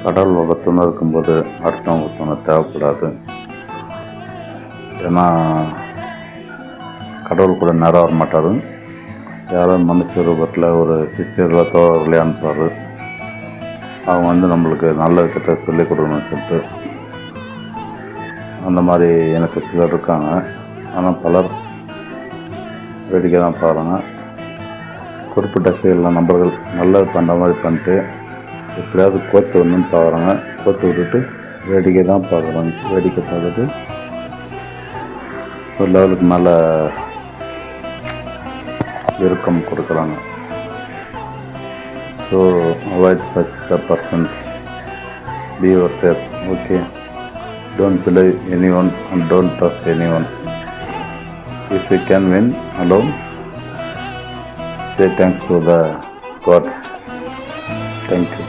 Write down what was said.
கடவுள் ஒருத்தனை இருக்கும்போது அடுத்தவங்க ஒருத்தனை தேவைப்படாது. ஏன்னா கடவுள் கூட நேரம் வர மாட்டார். யாரோ மனுஷ ரூபத்தில் ஒரு சிஷியர்களோ தோழர்களே அனுப்புவார். அவங்க நம்மளுக்கு நல்லது கிட்ட சொல்லிக் கொடுக்கணும்னு சொல்லிட்டு. அந்த மாதிரி எனக்கு சிலர் இருக்காங்க. ஆனால் பலர் வேடிக்கை தான் பாருங்க. குறிப்பிட்ட செயலில் நபர்கள் நல்லது பண்ணுற மாதிரி பண்ணிட்டு எப்படியாவது கோர்த்து வரணும்னு பார்க்குறாங்க. கோர்த்து விட்டுட்டு வேடிக்கை தான் பார்க்குறாங்க. வேடிக்கை பார்த்துட்டு ஒரு லெவலுக்கு மேலே இறுக்கம் கொடுக்குறாங்க. So avoid such the persons. Be your self. Okay, don't believe anyone and don't trust anyone. If you can win alone, say thanks to the God. Thank you.